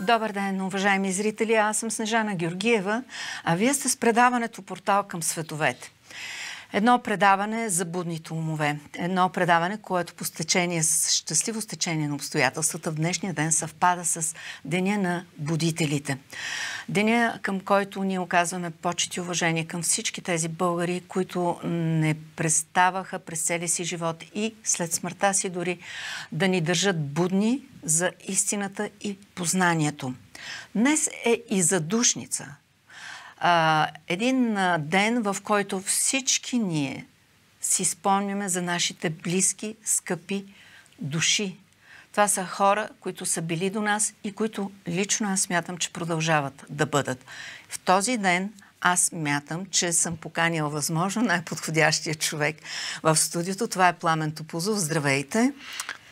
Добър ден, уважаеми зрители. Аз съм Снежана Георгиева, а вие сте с предаването Портал към световете. Едно предаване за будните умове. Едно предаване, което по щастливо стечение на обстоятелствата в днешния ден съвпада с Деня на будителите. Деня, към който ние оказваме почет и уважение към всички тези българи, които не преставаха през целия си живот и след смъртта си дори да ни държат будни за истината и познанието. Днес е и задушница. Един ден, в който всички ние си спомняме за нашите близки, скъпи души. Това са хора, които са били до нас и които лично аз смятам, че продължават да бъдат. В този ден аз смятам, че съм поканила възможно най-подходящия човек в студиото. Това е Пламен Топузов. Здравейте!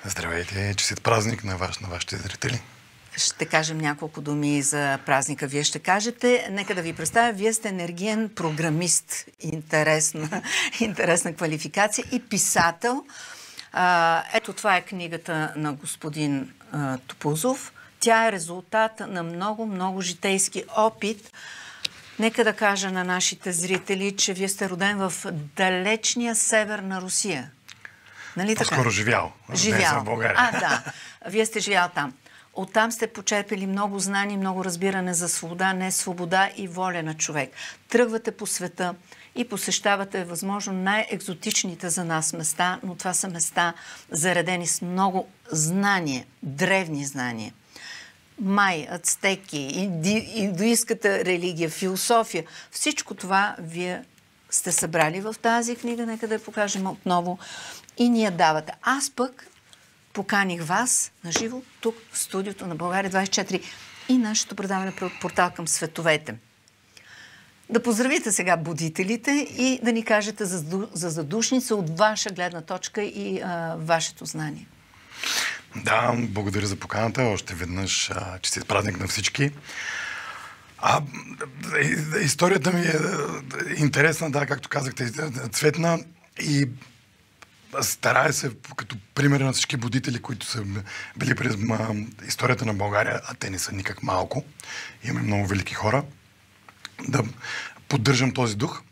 Здравейте! Честит празник на вашите зрители! Ще кажем няколко думи за празника. Вие ще кажете. Нека да ви представя. Вие сте енергиен програмист. Интересна квалификация и писател. Ето това е книгата на господин Топузов. Тя е резултат на много житейски опит. Нека да кажа на нашите зрители, че вие сте роден в далечния север на Русия. Нали така? По-скоро живял. Живял. В България. Да. Вие сте живял там. Оттам сте почерпили много знания, много разбиране за свобода, не свобода и воля на човек. Тръгвате по света и посещавате възможно най-екзотичните за нас места, но това са места заредени с много знания, древни знания. Май, ацтеки, индуистката религия, философия. Всичко това вие сте събрали в тази книга. Нека да я покажем отново и ни я давате. Аз пък поканих вас на живо тук в студиото на България 24 и нашето предаване Портал към световете. Да поздравите сега будителите и да ни кажете за задушница от ваша гледна точка и вашето знание. Да, благодаря за поканата. Още веднъж честит празник на всички. Историята ми е интересна, да, както казахте, цветна и старая се, като пример на всички будители, които са били през историята на България, а те не са никак малко, имаме много велики хора, да поддържам този дух.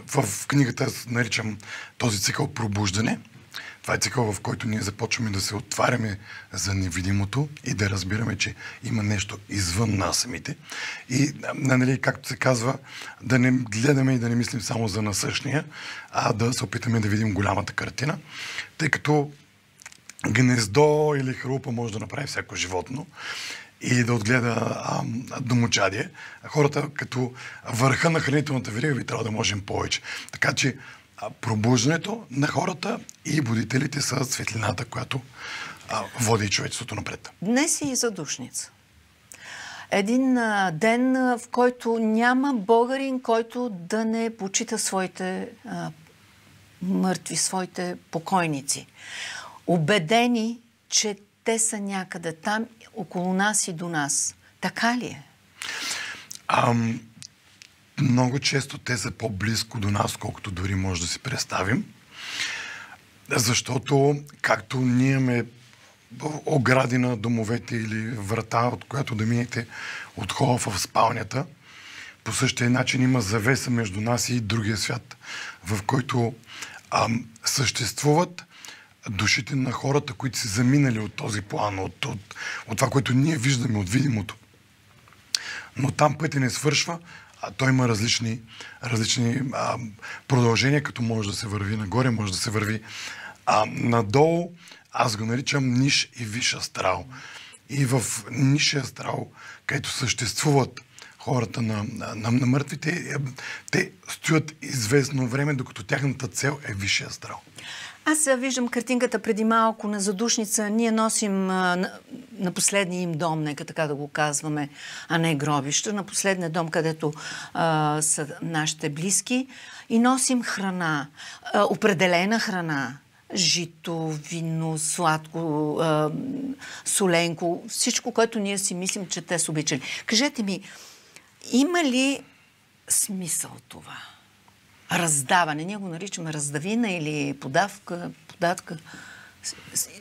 В книгата наричам този цикъл пробуждане. Това е цикъл, в който ние започваме да се отваряме за невидимото и да разбираме, че има нещо извън нас самите. И, нали, както се казва, да не гледаме и да не мислим само за насъщния, а да се опитаме да видим голямата картина. Тъй като гнездо или хрупа може да направи всяко животно и да отгледа домочадие. Хората като върха на хранителната верига би трябва да можем повече. Така че пробуждането на хората и будителите са светлината, която води човечеството напред. Днес е и задушница. Един ден, в който няма българин, който да не почита своите мъртви, своите покойници. Убедени, че те са някъде там, около нас и до нас. Така ли е? Много често те са по-близко до нас, колкото дори може да си представим. Защото, както ние имаме огради на домовете или врата, от която да минете от хола в спалнята, по същия начин има завеса между нас и другия свят, в който съществуват душите на хората, които са заминали от този план, от това, което ние виждаме, от видимото. Но там пътя не свършва, той има различни продължения, като може да се върви нагоре, може да се върви надолу. Аз го наричам ниш и виш астрал. И в ниш астрал, където съществуват хората на мъртвите, те стоят известно време, докато тяхната цел е висшия астрал. Аз виждам картинката преди малко на задушница. Ние носим на последния им дом, нека така да го казваме, а не гробище, на последния дом, където са нашите близки, и носим храна, определена храна. Жито, вино, сладко, соленко, всичко, което ние си мислим, че те са обичали. Кажете ми, има ли смисъл това? Раздаване. Ние го наричаме раздавина или податка.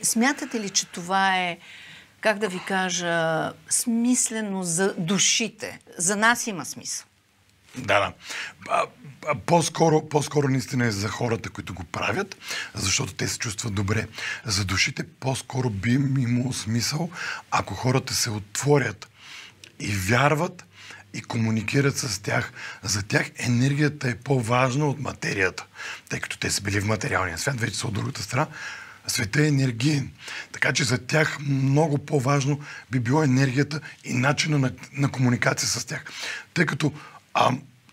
Смятате ли, че това е как да ви кажа, смислено за душите. За нас има смисъл. Да. По-скоро наистина е за хората, които го правят, защото те се чувстват добре. За душите по-скоро би имало смисъл, ако хората се отворят и вярват и комуникират с тях. За тях енергията е по-важна от материята, тъй като те са били в материалния свят, вече са от другата страна. Светът е енергиен. Така че за тях много по-важно би било енергията и начина на комуникация с тях. Тъй като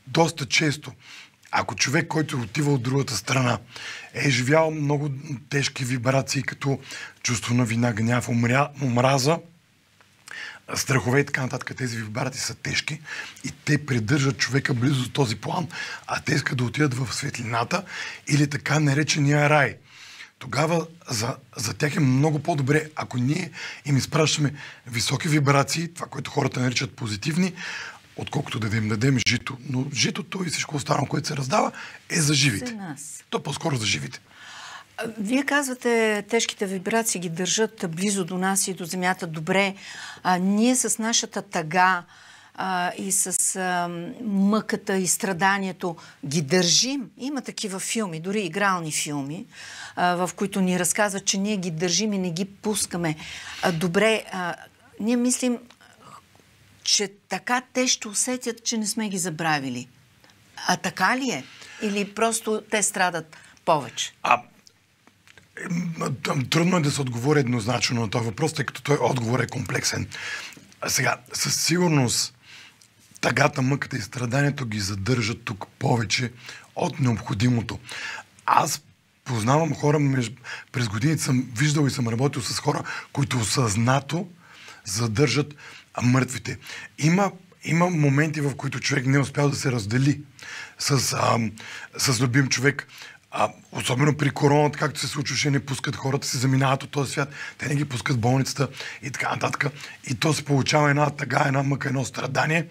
доста често, ако човек, който отива от другата страна, е живял много тежки вибрации, като чувство на вина, гняв, омраза, страхове и така нататък, тези вибрации са тежки и те придържат човека близо до този план, а те искат да отидат в светлината или така наречения рай. Тогава за тях е много по-добре, ако ние им изпращаме високи вибрации, това, което хората наричат позитивни, отколкото да им дадем жито. Но житото и всичко останало, което се раздава, е за живите. То по-скоро за живите. Вие казвате, тежките вибрации ги държат близо до нас и до земята добре. Ние с нашата тъга и с мъката и страданието ги държим. Има такива филми, дори игрални филми, в които ни разказват, че ние ги държим и не ги пускаме. Добре, ние мислим, че така те ще усетят, че не сме ги забравили. А така ли е? Или просто те страдат повече? Трудно е да се отговори еднозначно на този въпрос, тъй като той отговор е комплексен. Сега, със сигурност, тъгата, мъката и страданието ги задържат тук повече от необходимото. Аз познавам хора, през годините съм виждал и съм работил с хора, които осъзнато задържат мъртвите. Има моменти, в които човек не е успял да се раздели с любим човек. Особено при короната, както се случваше, не пускат хората, се заминават от този свят. Те не ги пускат в болницата и така нататък. И то се получава една тъга, една мъка, едно страдание.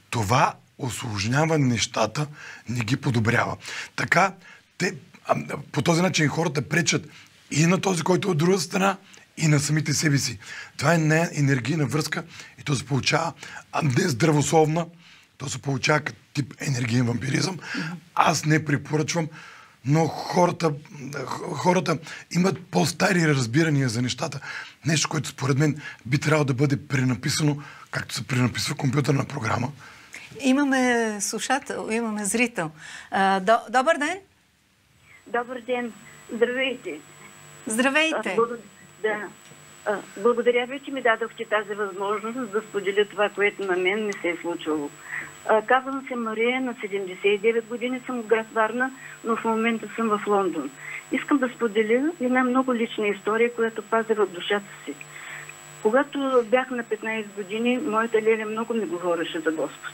Това усложнява нещата, не ги подобрява. Така, по този начин хората пречат и на този, който е от друга страна, и на самите себе си. Това е не енергийна връзка и то се получава не здравословна, то се получава като тип енергиен вампиризъм. Аз не препоръчвам, но хората имат по-стари разбирания за нещата. Нещо, което според мен би трябвало да бъде пренаписано, както се пренаписва компютърна програма. Имаме слушател, имаме зрител. Добър ден! Добър ден! Здравейте! Здравейте! Благодаря ви, че ми дадохте тази възможност да споделя това, което на мен не се е случило. Казвам се Мария, на 79 години съм в град Варна, но в момента съм в Лондон. Искам да споделя една много лична история, която пазя в душата си. Когато бях на 15 години, моята леля много ми говореше за Господ.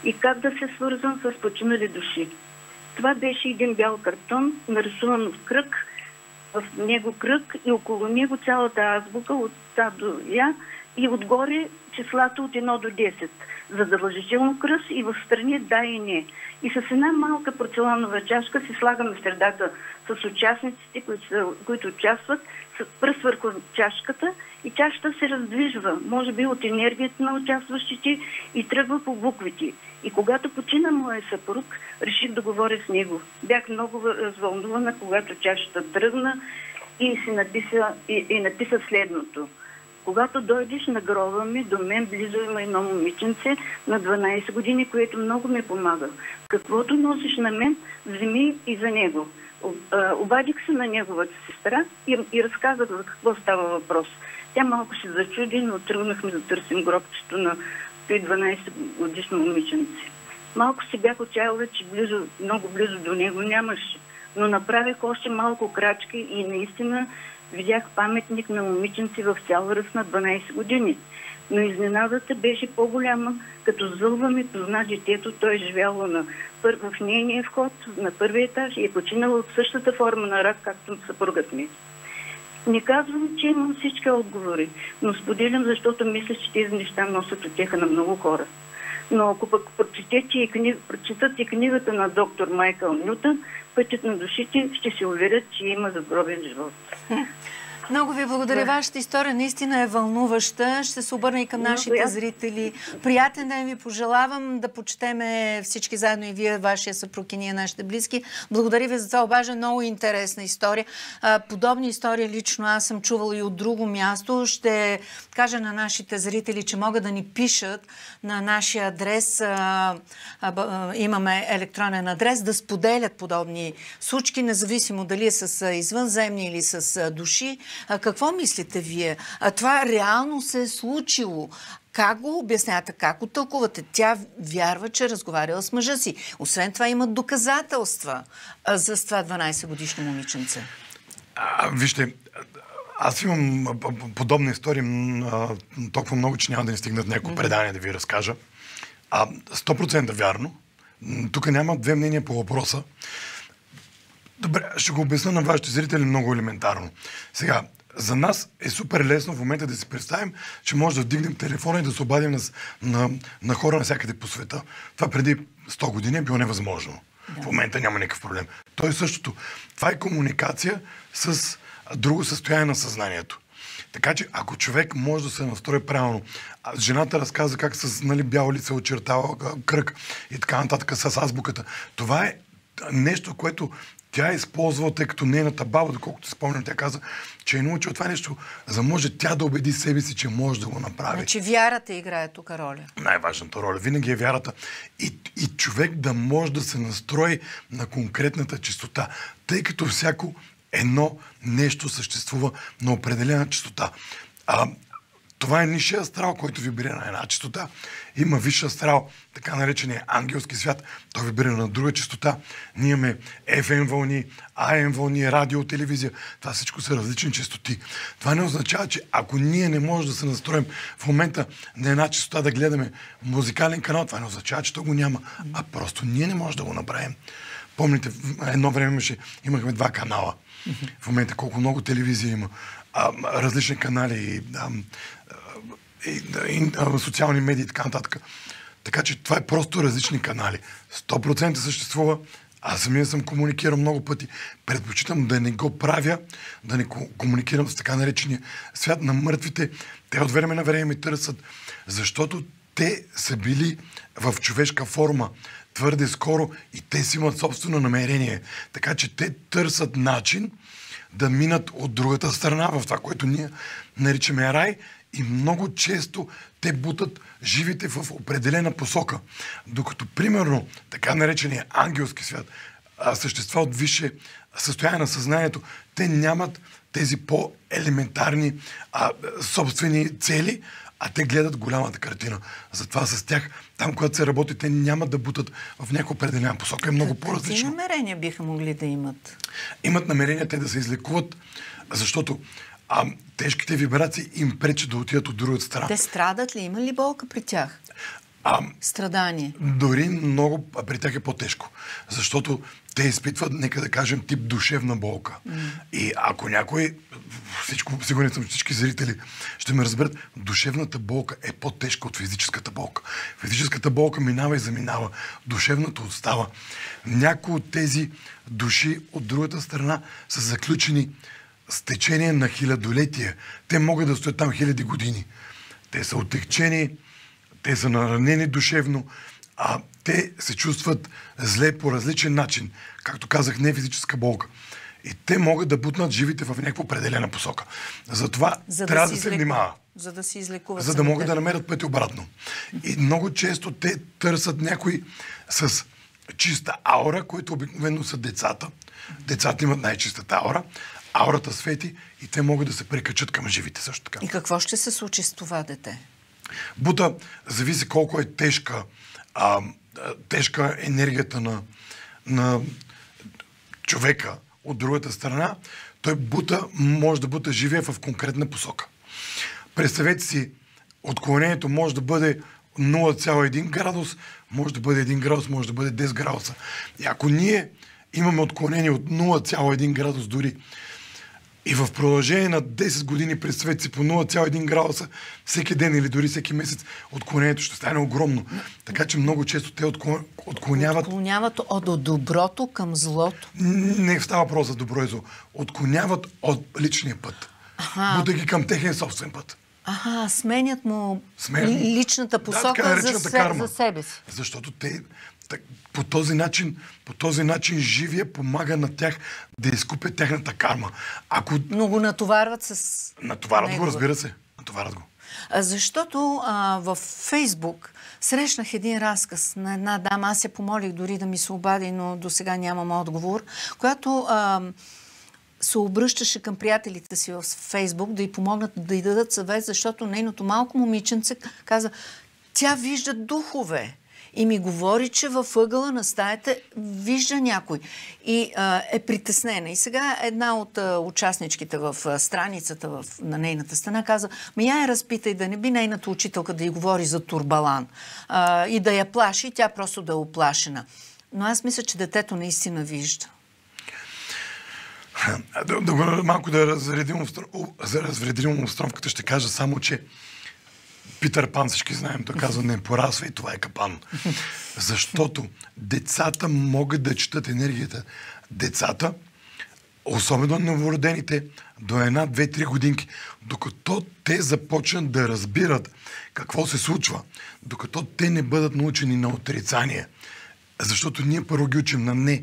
И как да се свързвам с починали души. Това беше един бял картон, нарисуван в кръг, в него кръг и около него цялата азбука от А до Я и отгоре числата от 1 до 10. Задължително кръст и в страни да и не. И с една малка порцеланова чашка си слагаме в средата с участниците, които участват, с пръст върху чашката и чашата се раздвижва, може би от енергията на участващите и тръгва по буквите. И когато почина моя съпруг, реших да говоря с него. Бях много развълнувана, когато чашата тръгна и написа следното. Когато дойдеш на гроба ми, до мен близо има едно момиченце на 12 години, което много ме помага. Каквото носиш на мен, вземи и за него. Обадих се на неговата сестра и разказах за какво става въпрос. Тя малко се зачуди, но тръгнахме да търсим гробчето на 12 годишно момиченце. Малко се бях отчаяла, че много близо до него нямаше, но направих още малко крачки и наистина видях паметник на момиченци в цял ръст на 12 години. Но изненадата беше по-голяма, като зълва ми позна детето, той е живяло в нейния вход на първия етаж и е починало от същата форма на рак, както съпругът ми. Не казвам, че имам всички отговори, но споделям, защото мисля, че тези неща носят утеха на много хора. Но ако пък прочитат и книгата на доктор Майкъл Нютън, Пътят на душите, ще се уверят, че има загробен живот. Много ви благодаря. Вашата история наистина е вълнуваща. Ще се обърна и към нашите зрители. Приятен ден ви пожелавам, да почетеме всички заедно, и вие, вашия съпруг, и ние, нашите близки. Благодаря ви за това. Обажа много интересна история. Подобни истории лично аз съм чувала и от друго място. Ще кажа на нашите зрители, че могат да ни пишат на нашия адрес. Имаме електронен адрес, да споделят подобни случки, независимо дали е с извънземни или с души. Какво мислите вие? Това реално се е случило. Как го обяснявате? Как го тълкувате? Тя вярва, че разговаряла с мъжа си. Освен това имат доказателства за това 12-годишно момиченце. Вижте, аз имам подобна история толкова много, че няма да ни стигнат някакво предание да ви разкажа. 100% вярно. Тук няма две мнения по въпроса. Добре, ще го обясня на вашите зрители много елементарно. Сега, за нас е супер лесно в момента да си представим, че може да вдигнем телефона и да се обадим на хора навсякъде по света. Това преди 100 години е било невъзможно. Да. В момента няма никакъв проблем. То е същото. Това е комуникация с друго състояние на съзнанието. Така че, ако човек може да се настрои правилно, жената разказва как с бяло лице очертава кръг и така нататък с азбуката. Това е нещо, което тя е използвала, тъй като нейната баба, доколкото се спомням, тя каза, че е научила това нещо, за да може тя да убеди себе си, че може да го направи. Значи вярата играе тук роля. Най-важната роля винаги е вярата. И човек да може да се настрои на конкретната чистота, тъй като всяко едно нещо съществува на определена чистота. Това е нисшия астрал, който вибрира на една чистота. Има висш астрал, така наречения ангелски свят. Той вибрира на друга чистота. Ние имаме FM вълни, AM вълни, радио, телевизия. Това всичко са различни чистоти. Това не означава, че ако ние не можем да се настроим в момента на една чистота да гледаме музикален канал, това не означава, че то го няма. А просто ние не можем да го направим. Помните, едно време имахме 2 канала. В момента колко много телевизия има. Различни канали и социални медии и така нататък. Така че това е просто различни канали. 100% съществува. Аз самия съм комуникирал много пъти. Предпочитам да не го правя, да не комуникирам с така наречения свят на мъртвите. Те от време на време ми търсят, защото те са били в човешка форма твърде скоро и те си имат собствено намерение. Така че те търсят начин да минат от другата страна в това, което ние наричаме рай, и много често те бутат живите в определена посока. Докато, примерно, така наречения ангелски свят, същества от висше състояние на съзнанието, те нямат тези по-елементарни собствени цели, а те гледат голямата картина. Затова с тях, там, когато се работи, те няма да бутат в някаква определена посока. Е много по-различно. Какви намерения биха могли да имат? Имат намерения те да се излекуват, защото тежките вибрации им пречат да отидат от другата страна. Те страдат ли? Има ли болка при тях? Страдание. Дори много при тях е по-тежко. Защото те изпитват, нека да кажем, тип душевна болка. И ако някой, сигурен съм, всички зрители ще ме разберат, душевната болка е по-тежка от физическата болка. Физическата болка минава и заминава. Душевната остава. Някои от тези души от другата страна са заключени с течение на хилядолетия. Те могат да стоят там 1000 години. Те са отекчени, те са наранени душевно, те се чувстват зле по различен начин. Както казах, не физическа болка. И те могат да бутнат живите в някаква определена посока. Затова трябва да се внимава. За да се излекуват. За да могат да намерят пъти обратно. И много често те търсят някой с чиста аура, които обикновено са децата. Децата имат най-чистата аура. Аурата свети и те могат да се прекачат към живите също така. И какво ще се случи с това дете? Бута, зависи колко е тежка енергията на човека от другата страна. Той може да бута живия в конкретна посока. Представете си, отклонението може да бъде 0,1 градус, може да бъде 1 градус, може да бъде 10 градуса. И ако ние имаме отклонение от 0,1 градус дори, и в продължение на 10 години, представете си, по 0,1 градуса всеки ден или дори всеки месец, отклонението ще стане огромно. Така че много често те отклоняват... Отклоняват от доброто към злото. Не става въпрос за добро и зло. Отклоняват от личния път. бута ги към техния собствен път. Сменят му личната посока за себе си. Защото те по този начин живия помага на тях да изкупят тяхната карма. Но го натоварват с... Натоварват го, разбира се. Натоварват го. Защото във Фейсбук срещнах един разказ на една дама, аз се помолих дори да ми се обади, но до сега нямам отговор, която се обръщаше към приятелите си в Фейсбук да й помогнат да й дадат съвет, защото нейното малко момиченце каза, тя вижда духове. И ми говори, че във ъгъла на стаята вижда някой. И е притеснена. И сега една от участничките в страницата на нейната стена каза, я разпитай да не би нейната учителка да й говори за турбалан. И да я плаши, и тя просто да е оплашена. Но аз мисля, че детето наистина вижда. Малко да разредим обстановката, ще кажа само, че Питър Пан, всички знаем, той казва, не порасва и това е капан. Защото децата могат да четат енергията. Децата, особено новородените, до 1, 2, 3 годинки, докато те започнат да разбират какво се случва, докато те не бъдат научени на отрицание, защото ние първо ги учим на не,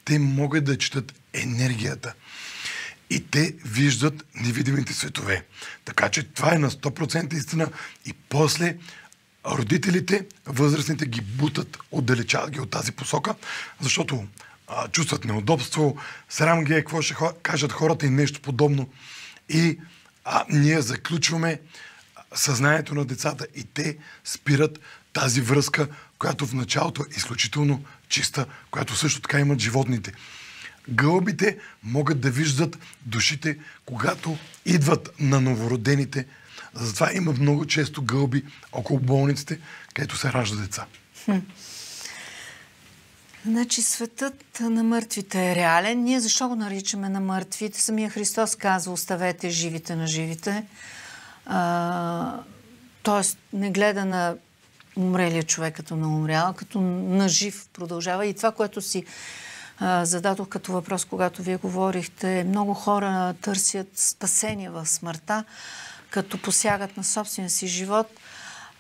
те могат да четат енергията. И те виждат невидимите светове. Така че това е на 100% истина. И после родителите, възрастните ги бутат, отдалечават ги от тази посока, защото чувстват неудобство, срам ги е, какво ще кажат хората и нещо подобно. И ние заключваме съзнанието на децата и те спират тази връзка, която в началото е изключително чиста, която също така имат животните. Гълъбите могат да виждат душите, когато идват на новородените. Затова има много често гълъби около болниците, където се ражда деца. Значи светът на мъртвите е реален. Ние защо го наричаме на мъртвите? Самия Христос казва, оставете живите на живите. Тоест не гледа на умрелия човек като на умрял, като на жив продължава. И това, което си зададох като въпрос, когато вие говорихте, много хора търсят спасение в смъртта, като посягат на собствения си живот.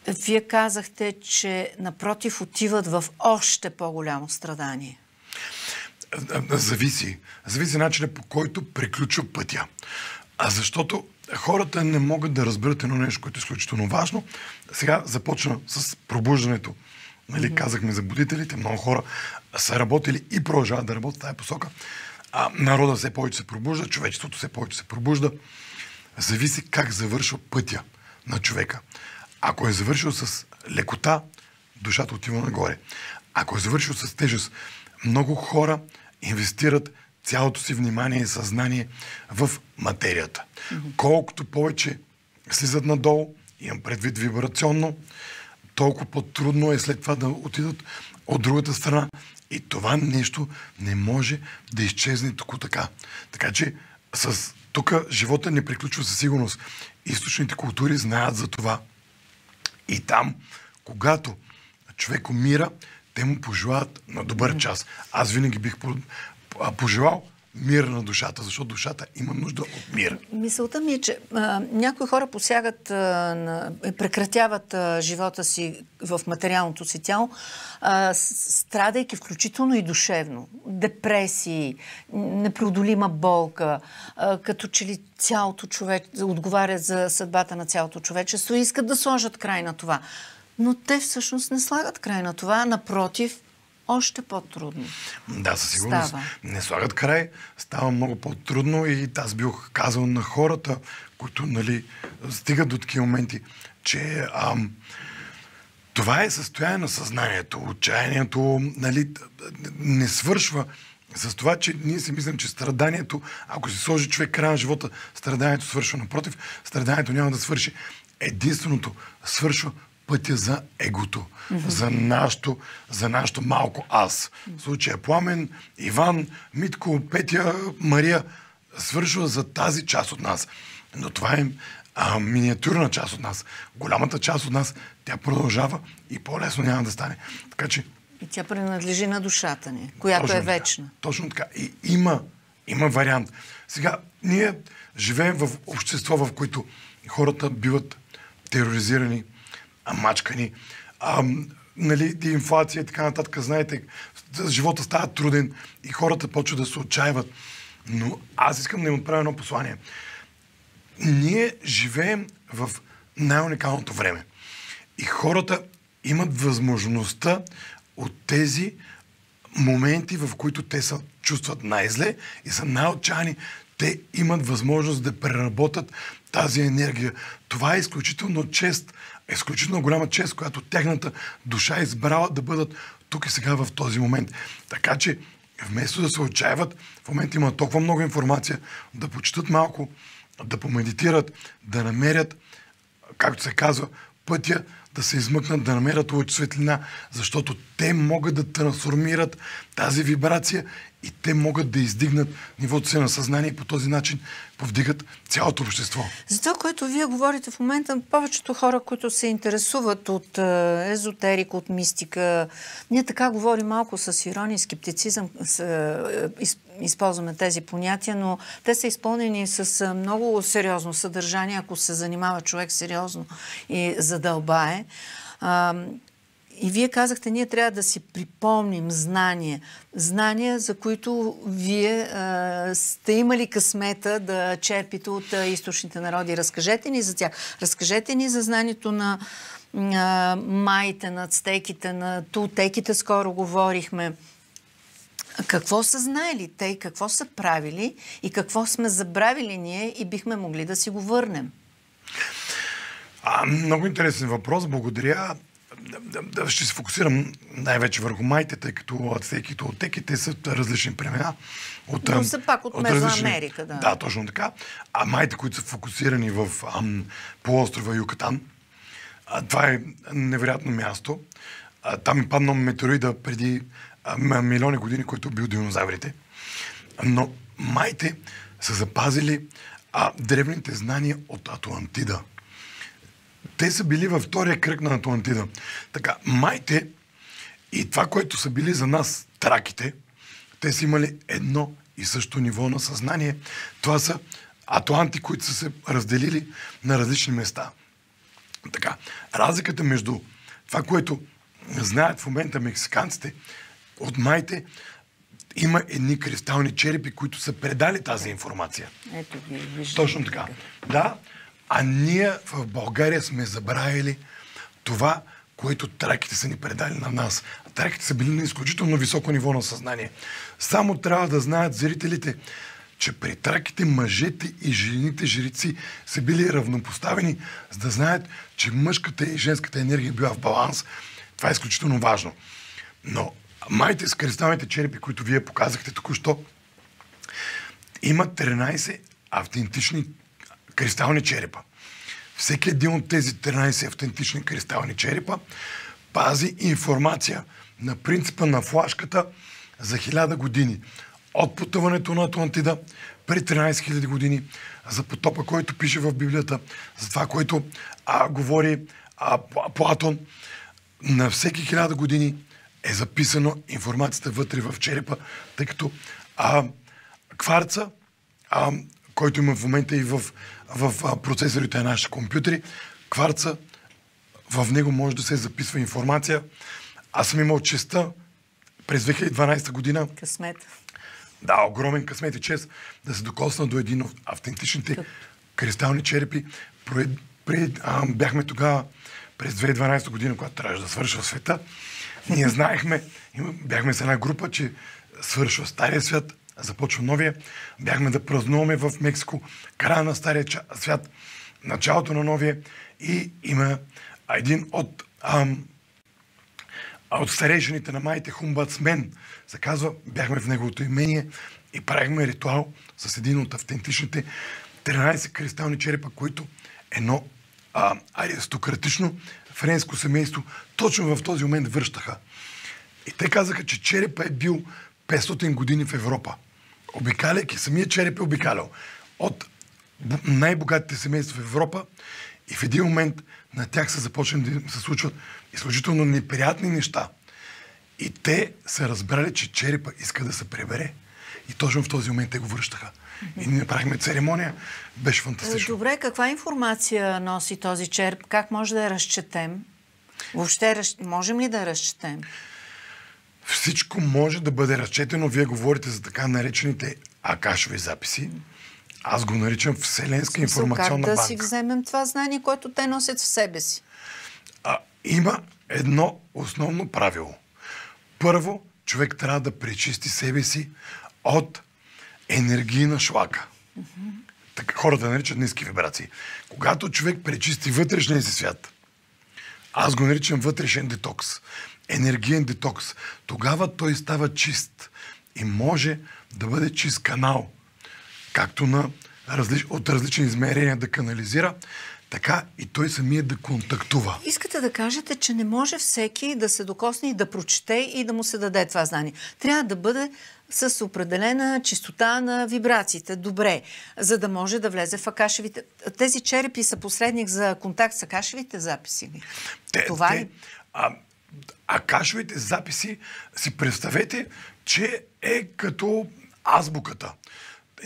Вие казахте, че напротив отиват в още по-голямо страдание. Зависи начинът, по който приключва пътя. Защото хората не могат да разберат едно нещо, което е изключително важно. Сега започна с пробуждането. Казахме за будителите, много хора са работили и продължават да работят в тази посока. Народа все повече се пробужда, човечеството все повече се пробужда. Зависи как завършва пътя на човека. Ако е завършил с лекота, душата отива нагоре. Ако е завършил с тежест, много хора инвестират цялото си внимание и съзнание в материята. Колкото повече слизат надолу, имам предвид вибрационно, толкова по-трудно е след това да отидат от другата страна. И това нещо не може да изчезне тук така. Така че тук живота не приключва със сигурност. Източните култури знаят за това. И там, когато човек умира, те му пожелават на добър час. Аз винаги бих пожелал мир на душата, защото душата има нужда от мир. Мисълта ми е, че някои хора посягат, прекратяват живота си в материалното си тяло, страдайки включително и душевно. Депресии, непреодолима болка, като че ли цялото човек отговаря за съдбата на цялото човечество и искат да сложат край на това. Но те всъщност не слагат край на това, напротив, още по-трудно. Да, със сигурност. Не слагат край, става много по-трудно и аз бих казал на хората, които стигат до такива моменти, че това е състояние на съзнанието. Отчаянието не свършва с това, че ние си мислим, че страданието, ако си сложи човек край на живота, страданието свършва. Напротив, страданието няма да свърши. Единственото свършва пътя за егото, за нашето малко аз. В случая Пламен, Иван, Митко, Петя, Мария свършва за тази част от нас. Но това е миниатюрна част от нас. Голямата част от нас, тя продължава и по-лесно няма да стане. Така че... И тя принадлежи на душата ни, която е вечна. Точно така. И Има вариант. Сега, ние живеем в общество, в което хората биват тероризирани, мачкани, нали, инфлация и така нататък. Знаете, живота става труден и хората почват да се отчаиват. Но аз искам да им отправя едно послание. Ние живеем в най-уникалното време. И хората имат възможността от тези моменти, в които те се чувстват най-зле и са най-отчаяни, те имат възможност да преработят тази енергия. Това е изключително чест, изключително голяма чест, която тяхната душа е избрала да бъдат тук и сега в този момент. Така че, вместо да се отчаиват, в момента има толкова много информация, да почитат малко, да помедитират, да намерят, както се казва, пътя да се измъкнат, да намерят луч светлина, защото те могат да трансформират тази вибрация и те могат да издигнат нивото си на съзнание и по този начин повдигат цялото общество. За това, което вие говорите в момента, повечето хора, които се интересуват от езотерика, от мистика, ние така говорим малко с ирония и скептицизъм, използваме тези понятия, но те са изпълнени с много сериозно съдържание, ако се занимава човек сериозно и задълбае. И вие казахте, ние трябва да си припомним знания, за които вие сте имали късмета да черпите от източните народи. Разкажете ни за тях. Разкажете ни за знанието на майите, на ацтеките, на тултеките, скоро говорихме. Какво са знаели те и какво са правили и какво сме забравили ние и бихме могли да си го върнем? Много интересен въпрос. Благодаря. Ще се фокусирам най-вече върху майите, тъй като ацтеки и толтеки, те са различни племена. Но са пак от Мезоамерика, да. Да, точно така. А майите, които са фокусирани в полуострова Юкатан, това е невероятно място. Там е паднал метеорида преди милиони години, който бил динозаврите. Но майите са запазили древните знания от Атлантида. Те са били във втория кръг на Атлантида. Така, майите и това, което са били за нас траките, те са имали едно и също ниво на съзнание. Това са атланти, които са се разделили на различни места. Така, разликата между това, което знаят в момента мексиканците от майите, има едни кристални черепи, които са предали тази информация. Ето ги виждам. Точно така. Да. А ние в България сме забравили това, което траките са ни предали на нас. Траките са били на изключително високо ниво на съзнание. Само трябва да знаят зрителите, че при траките мъжете и жените жрици са били равнопоставени, за да знаят, че мъжката и женската енергия била в баланс. Това е изключително важно. Но майите с кристалните черепи, които вие показахте току-що, имат 13 автентични кристални черепа. Всеки един от тези 13 автентични кристални черепа пази информация на принципа на флашката за 1000 години. От потъването на Атлантида при 13 000 години, за потопа, който пише в Библията, за това, което говори Платон. На всеки 1000 години е записано информацията вътре в черепа, тъй като кварца, който има в момента и в процесорите на нашите компютри, кварца, в него може да се записва информация. Аз съм имал честа през 2012 година. Късмет. Да, огромен късмет и чест да се докосна до един от автентичните кристални черепи. Бяхме тогава през 2012 година, когато трябваше да свършва света. Ние знаехме, бяхме с една група, че свършва стария свят, започва новия. Бяхме да празнуваме в Мексико края на стария свят, началото на новия, и има един от старейшините на майите, Хумбацмен, се казва, бяхме в неговото имение и правихме ритуал с един от автентичните 13 кристални черепа, които едно аристократично френско семейство точно в този момент връщаха. И те казаха, че черепа е бил 500 години в Европа. Обикаляйки, самия череп е обикалял от най-богатите семейства в Европа и в един момент на тях са започнали да се случват изключително неприятни неща. И те са разбрали, че черепа иска да се пребере. И точно в този момент те го връщаха. И ние направихме церемония. Беше фантастично. Добре, каква информация носи този черп? Как може да я разчетем? Въобще, можем ли да я разчетем? Всичко може да бъде разчетено. Вие говорите за така наречените акашови записи. Аз го наричам Вселенска информационна банка. Как да си вземем това знание, което те носят в себе си? Има едно основно правило. Първо, човек трябва да пречисти себе си от енергийна шлака. Така, хората наричат ниски вибрации. Когато човек пречисти вътрешния си свят, аз го наричам вътрешен детокс, енергиен детокс, тогава той става чист и може да бъде чист канал, както от различни измерения да канализира, така и той самия да контактува. Искате да кажете, че не може всеки да се докосне и да прочете и да му се даде това знание. Трябва да бъде с определена чистота на вибрациите. Добре, за да може да влезе в акашевите. Тези черепи са посредник за контакт с акашевите записи ли? Това ли? Акашевите записи си представете, че е като азбуката.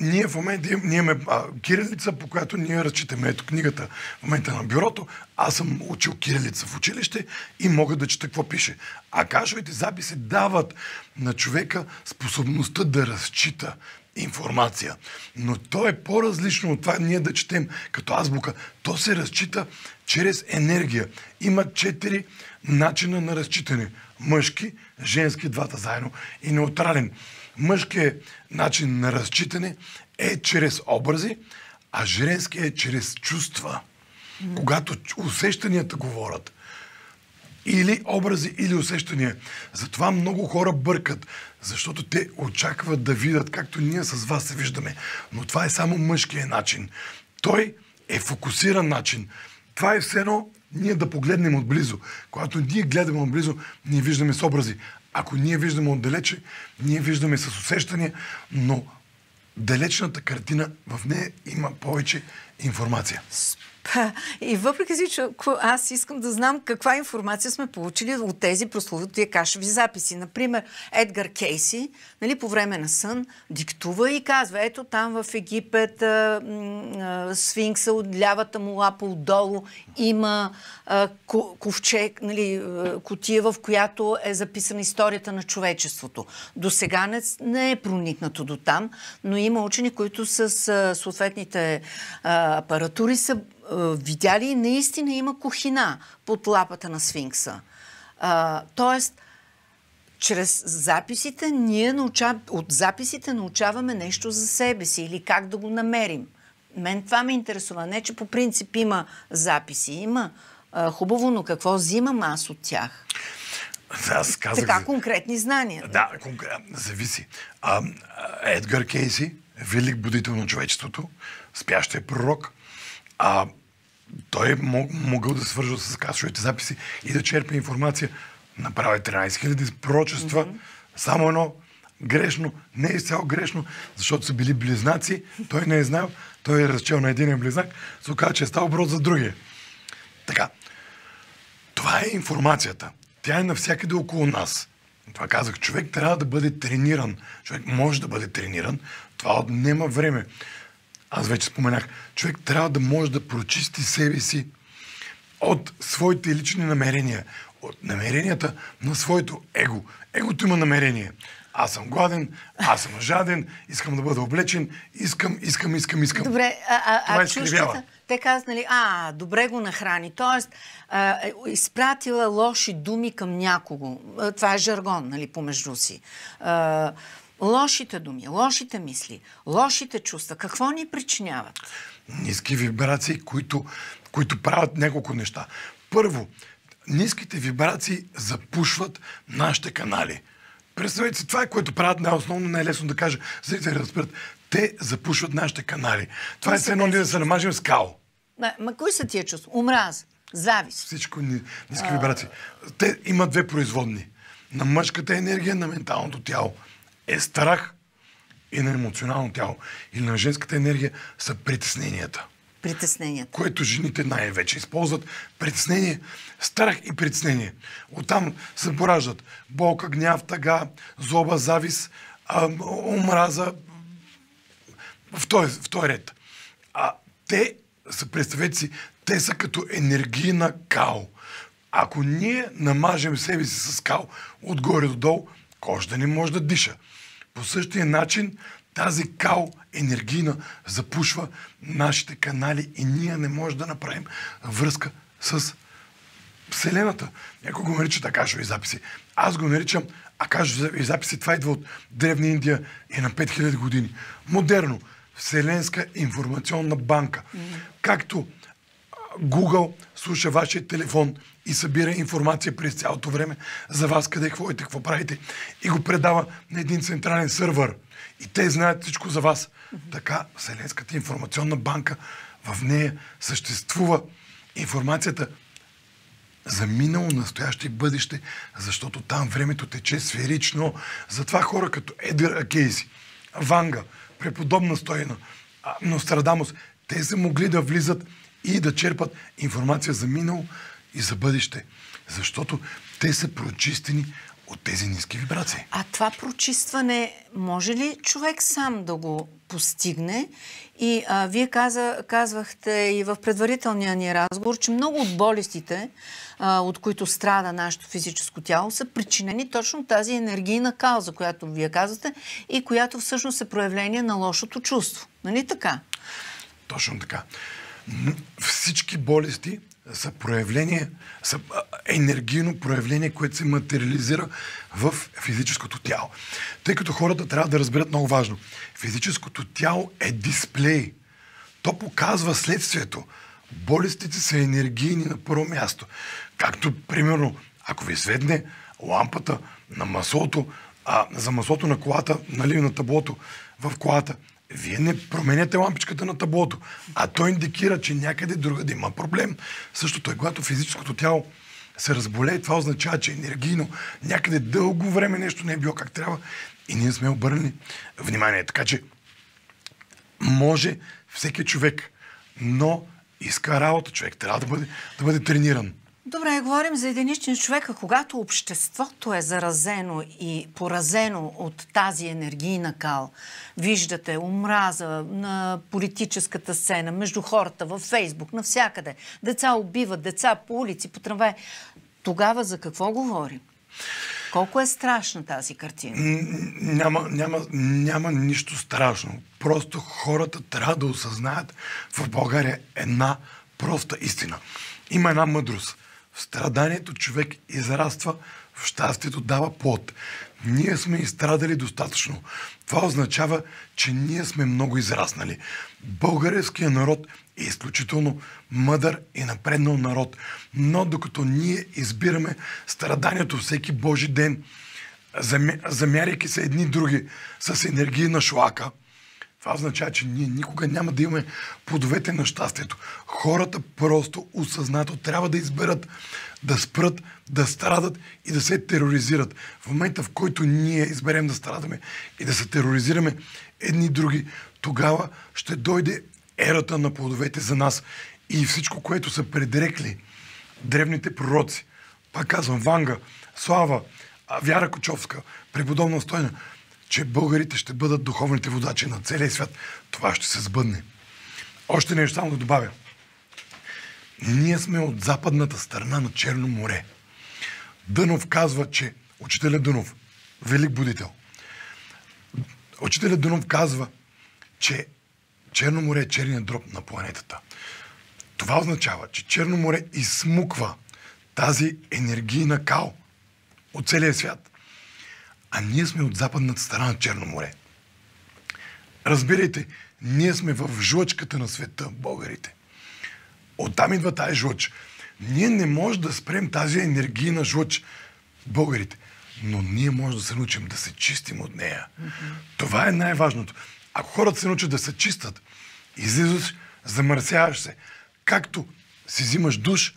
Ние в момента имаме кирилица, по която ние разчитаме. Ето книгата в момента на бюрото. Аз съм учил кирилица в училище и мога да чета какво пише. Акашовите записи дават на човека способността да разчита информация. Но то е по-различно от това ние да четем като азбука. То се разчита чрез енергия. Има 4 начина на разчитане. Мъжки, женски, двата заедно и неутрален. Мъжкият начин на разчитане е чрез образи, а женският е чрез чувства. Когато усещанията говорят. Или образи, или усещания. Затова много хора бъркат, защото те очакват да видят, както ние с вас се виждаме. Но това е само мъжкият начин. Той е фокусиран начин. Това е все едно ние да погледнем отблизо. Когато ние гледаме отблизо, ние виждаме с образи. Ако ние виждаме отдалече, ние виждаме с усещания, но далечната картина, в нея има повече информация. И въпреки всичко, аз искам да знам каква информация сме получили от тези прословути акашови записи. Например, Едгар Кейси, нали, по време на сън, диктува и казва, ето там в Египет сфинкса от лявата му лапа отдолу има ковчег, нали, кутия, в която е записана историята на човечеството. До сега не е проникнато до там, но има учени, които с съответните апаратури са видяли, наистина има кухина под лапата на сфинкса. Тоест, чрез записите от записите научаваме нещо за себе си или как да го намерим. Мен това ме интересува. Не, че по принцип има записи. Има хубаво, но какво взимам аз от тях? Така конкретни знания. Да, зависи. Едгар Кейси, велик будител на човечеството, спящия пророк, той е могъл да свържа с акашовите записи и да черпи информация. Направи 13 000 пророчества. Само едно грешно, не е изцяло грешно, защото са били близнаци. Той не е знал, той е разчел на един близнак, се оказа, че е стал брод за другия. Така, това е информацията. Тя е навсякъде около нас. Това казах, човек трябва да бъде трениран. Човек може да бъде трениран. Това отнема време. Аз вече споменах, човек трябва да може да прочисти себе си от своите лични намерения, от намеренията на своето его. Егото има намерение. Аз съм гладен, аз съм жаден, искам да бъда облечен, искам. Добре, това изкривява. Те казват, нали, добре го нахрани. Тоест, изпратила лоши думи към някого. Това е жаргон, нали, помежду си. Лошите думи, лошите мисли, лошите чувства, какво ни причиняват? Ниски вибрации, които правят няколко неща. Първо, ниските вибрации запушват нашите канали. Представете си, това е което правят най-основно, най-лесно да кажа, зрители да разберат. Те запушват нашите канали. Това е едно ние да се намажем с кал. Ма кои са тия чувства? Омраз, завист. Всичко ниски вибрации. Те имат 2 производни. На мъжката енергия, на менталното тяло е страх и на емоционално тяло. Или на женската енергия са притесненията. Което жените най-вече използват. Притеснение, страх и притеснение. Оттам се пораждат болка, гняв, тъга, злоба, завист, омраза, в този ред. Те представете си, те са като енергийна кал. Ако ние намажем себе си с кал отгоре до долу, кожата не може да диша. По същия начин тази кал енергийна запушва нашите канали и ние не можем да направим връзка с Вселената. Някой го нарича акашови записи. Аз го наричам акашови записи. Това идва от Древна Индия и на 5000 години. Модерно. Вселенска информационна банка. Както Google слуша вашия телефон и събира информация през цялото време за вас, къде ходите, какво правите и го предава на един централен сървър. И те знаят всичко за вас. Така Вселенската информационна банка, в нея съществува информацията за минало, настояще и бъдеще, защото там времето тече сферично. Затова хора като Едгар Кейси, Ванга, преподобна Стояна, Нострадамус, те са могли да влизат и да черпат информация за минало и за бъдеще. Защото те са прочистени от тези ниски вибрации. А това прочистване може ли човек сам да го постигне? И вие казвахте и в предварителния ни разговор, че много от болестите, от които страда нашето физическо тяло, са причинени точно тази енергийна кал, за която вие казвате, и която всъщност е проявление на лошото чувство. Нали така? Точно така. Всички болести са проявление, са енергийно проявление, което се материализира в физическото тяло. Тъй като хората трябва да разберат много важно. Физическото тяло е дисплей. То показва следствието. Болестите са енергийни на първо място. Както, примерно, ако ви светне лампата на маслото, за маслото на колата, нали, на таблото в колата, вие не променяте лампичката на таблото, а то индикира, че някъде другаде има проблем. Същото е, когато физическото тяло се разболее, това означава, че енергийно някъде дълго време нещо не е било как трябва и ние сме обърнали внимание. Така че може всеки човек, но иска работа човек, трябва да бъде трениран. Добре, говорим за единичен човек, а когато обществото е заразено и поразено от тази енергийна кал, виждате омраза на политическата сцена, между хората, във Фейсбук, навсякъде, деца убиват, деца по улици, по трамвай, тогава за какво говорим? Колко е страшна тази картина? Няма нищо страшно. Просто хората трябва да осъзнаят в България една проста истина. Има една мъдрост. В страданието човек израства, в щастието дава плод. Ние сме изстрадали достатъчно. Това означава, че ние сме много израснали. Българският народ е изключително мъдър и напреднал народ. Но докато ние избираме страданието всеки Божи ден, замяряйки се едни други с енергийна шлака, това означава, че ние никога няма да имаме плодовете на щастието. Хората просто осъзнато трябва да изберат да спрат, да страдат и да се тероризират. В момента, в който ние изберем да страдаме и да се тероризираме едни други, тогава ще дойде ерата на плодовете за нас. И всичко, което са предрекли древните пророци, пак казвам, Ванга, Слава, Вяра Кочовска, преподобна Стойна, че българите ще бъдат духовните водачи на целия свят. Това ще се сбъдне. Още нещо само да добавя. Ние сме от западната страна на Черно море. Дънов казва, че учителя Дънов, велик будител, учителя Дънов казва, че Черно море е черният дроб на планетата. Това означава, че Черно море изсмуква тази енергийна кал от целия свят. А ние сме от западната страна на Черно море. Разбирайте, ние сме в жлъчката на света, българите. Оттам идва тази жлъч. Ние не можем да спрем тази енергийна жлъч, българите. Но ние можем да се научим да се чистим от нея. Това е най-важното. Ако хората се научат да се чистят, излизаш, замърсяваш се. Както си взимаш душ,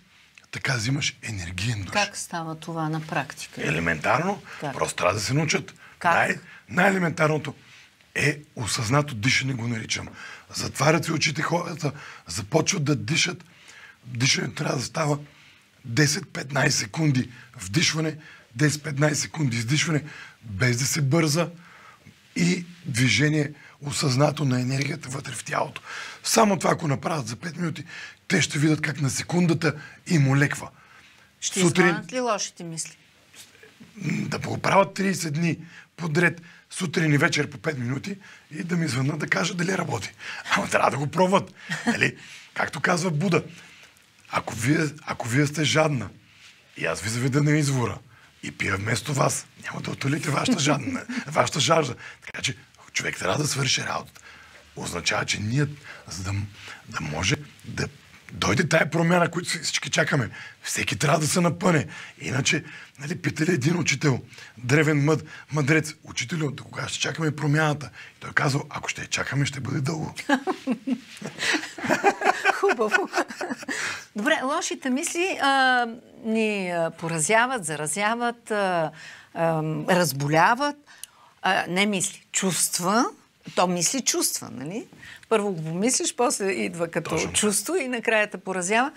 така взимаш енергиен душ. Как става това на практика? Елементарно. Как? Просто трябва да се научат. Как? Най-елементарното е осъзнато дишане, го наричам. Затварят си очите хората, започват да дишат. Дишането трябва да става 10-15 секунди вдишване, 10-15 секунди издишване, без да се бърза, и движение осъзнато на енергията вътре в тялото. Само това, ако направят за 5 минути, те ще видят как на секундата им олеква. Ще изгонят ли лошите мисли? Да го правят 30 дни подред, сутрин и вечер по 5 минути и да ми звъннат да кажа дали работи. Ама трябва да го пробват. Нали? Както казва Буда, ако вие сте жадна и аз ви заведа на извора и пия вместо вас, няма да отолите вашата жажда. Така че човек трябва да свърши работата. Означава, че ние, за да може да дойде тая промяна, която всички чакаме, всеки трябва да се напъне. Иначе, нали, питали един учител, древен мъдрец, учителю, до кога ще чакаме промяната? И той казал, ако ще я чакаме, ще бъде дълго. Хубаво. Добре, лошите мисли ни поразяват, заразяват, разболяват. Не мисли, чувства. То мисли чувства, нали? Първо го помислиш, после идва като точно чувство и накрая те поразява.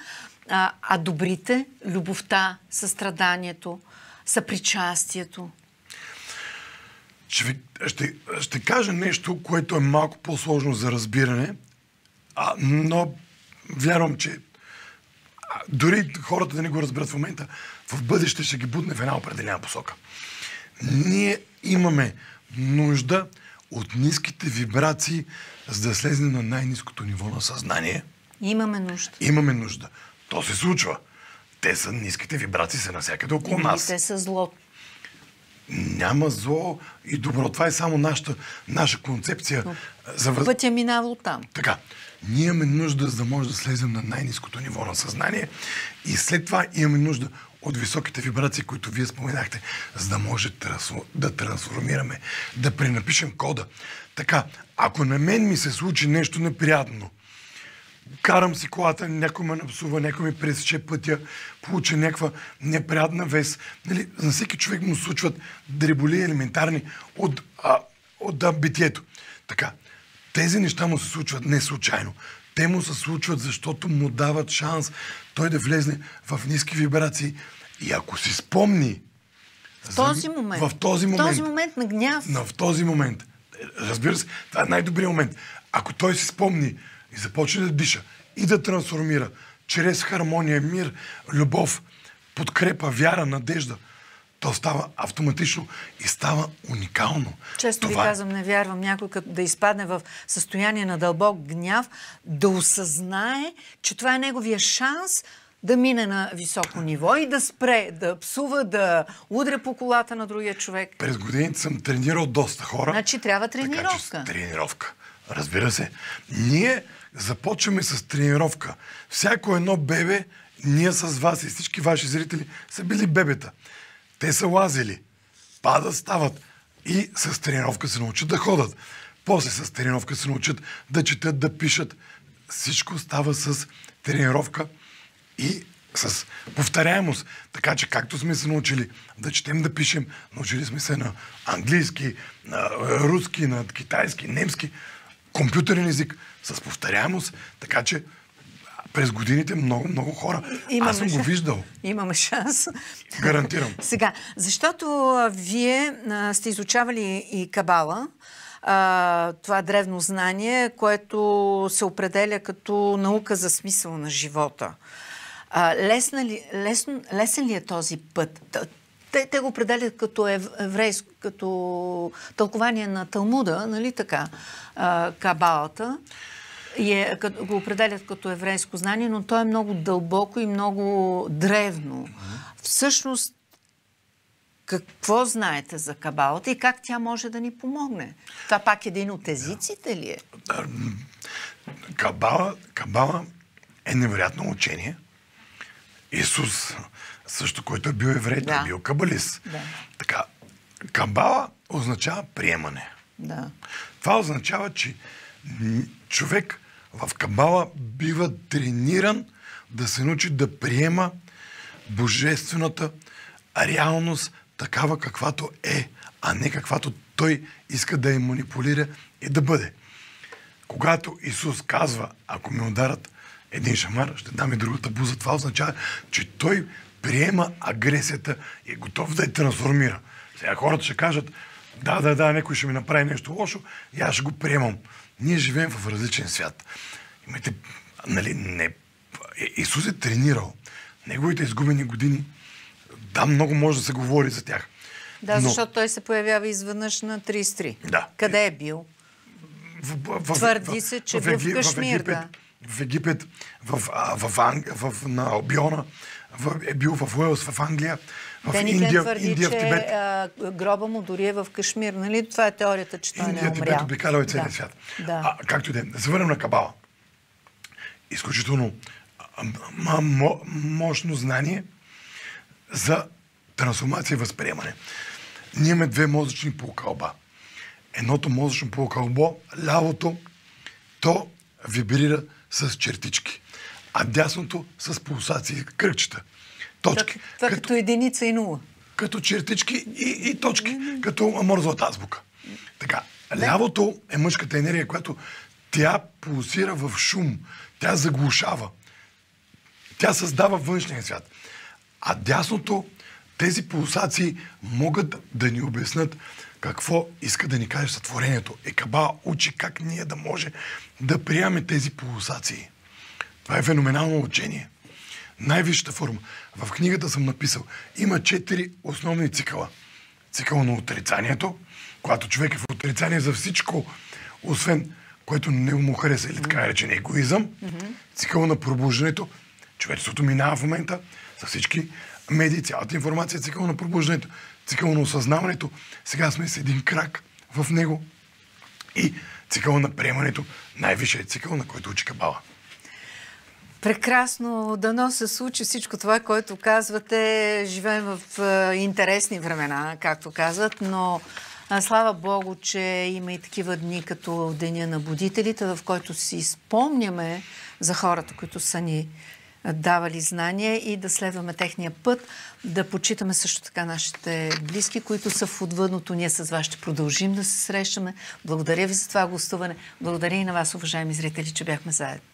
А добрите, любовта, състраданието, съпричастието. Ще кажа нещо, което е малко по-сложно за разбиране, но вярвам, че дори хората да не го разберат в момента, в бъдеще ще ги будне в една определена посока. Ние имаме нужда от ниските вибрации, за да слезем на най-ниското ниво на съзнание. Имаме нужда. Имаме нужда. То се случва. Те са ниските вибрации, са навсякъде около нас. Те са зло. Няма зло и добро. Това е само наша концепция. Пътя минава оттам. Така. Ние имаме нужда, за да може да слезем на най-ниското ниво на съзнание и след това имаме нужда от високите вибрации, които вие споменахте, за да може да трансформираме, да пренапишем кода. Така, ако на мен ми се случи нещо неприятно, карам си колата, някой ме напсува, някой ми пресече пътя, получа някаква неприятна вест. Нали, на всеки човек му случват дреболи елементарни от битието. Така, тези неща му се случват не случайно. Те му се случват, защото му дават шанс той да влезне в ниски вибрации. И ако си спомни... В този момент на гняв. В този момент. Разбира се, това е най-добрият момент. Ако той си спомни и започне да диша и да трансформира чрез хармония, мир, любов, подкрепа, вяра, надежда, то става автоматично и става уникално. Често ви казвам, не вярвам някой да изпадне в състояние на дълбок гняв, да осъзнае, че това е неговия шанс да мине на високо ниво и да спре, да псува, да удря по колата на другия човек. През годините съм тренирал доста хора. Значи трябва тренировка. Така, че тренировка. Разбира се. Ние започваме с тренировка. Всяко едно бебе, ние с вас и всички ваши зрители са били бебета. Те са лазили, падат, стават и с тренировка се научат да ходят. После с тренировка се научат да четат, да пишат. Всичко става с тренировка и с повторяемост. Така че както сме се научили да четем, да пишем, научили сме се на английски, на руски, на китайски, немски, компютърен език с повторяемост. Така че през годините много хора. Аз съм го виждал. Имаме шанс. Гарантирам. Сега, защото вие сте изучавали и Кабала, това древно знание, което се определя като наука за смисъл на живота. Лесен ли е този път? Те го определят като еврейско, като тълкование на Талмуда, нали така, Кабалата. Го определят като еврейско знание, но то е много дълбоко и много древно. Всъщност, какво знаете за Кабалата и как тя може да ни помогне? Това пак един от езиците ли е? Кабала е невероятно учение. Исус също, който е бил еврей, той е бил кабалист. Да. Така, Кабала означава приемане. Да. Това означава, че човек в Кабала бива трениран да се научи да приема божествената реалност такава каквато е, а не каквато той иска да я манипулира и да бъде. Когато Исус казва, ако ме ударат един шамар, ще дам и другата буза, това означава, че той приема агресията и е готов да я трансформира. Сега хората ще кажат, някой ще ми направи нещо лошо и аз ще го приемам. Ние живеем в различен свят. Имайте, Исус е тренирал. Неговите изгубени години, много може да се говори за тях. Да, защото той се появява изведнъж на 33. Да. Къде е бил? Твърди се, че бил в Кашмир, в Египет, на Албиона, е бил в Уелс, в Англия, в Индия, твърди, в Тибет. Гроба му дори е в Кашмир, нали? Това е теорията, че той не е умрял. Индия, Тибет, обикалял е целия свят. Да. Както и да е. Да се върнем на Кабала. Изключително мощно знание за трансформация и възприемане. Ние имаме две мозъчни полукълба. Едното мозъчно полукълбо, лявото, то вибрира с чертички, а дясното с пулсации, кръгчета, точки. Това като единица и нула. Като чертички и точки, като морзовата азбука. Така, лявото е мъжката енергия, която тя пулсира в шум, тя заглушава, тя създава външния свят. А дясното, тези пулсации могат да ни обяснат какво иска да ни каже сътворението. Кабала учи как ние да може да приемаме тези пулсации. Това е феноменално учение. Най-висшата форма. В книгата съм написал, има 4 основни цикъла. Цикъл на отрицанието, когато човек е в отрицание за всичко, освен което не му хареса или така наречен егоизъм. Цикъл на пробуждането. Човечеството минава в момента с всички медии, цялата информация, цикъл на пробуждането, цикъл на осъзнаването. Сега сме с един крак в него. И цикъл на приемането, най-висшият цикъл, на който учи Кабала. Прекрасно. Дано се случи всичко това, което казвате. Живеем в интересни времена, както казват, но слава Богу, че има и такива дни, като Деня на будителите, в който си спомняме за хората, които са ни давали знания и да следваме техния път, да почитаме също така нашите близки, които са в отвъдното. Ние с вас ще продължим да се срещаме. Благодаря ви за това гостуване. Благодаря и на вас, уважаеми зрители, че бяхме заедно.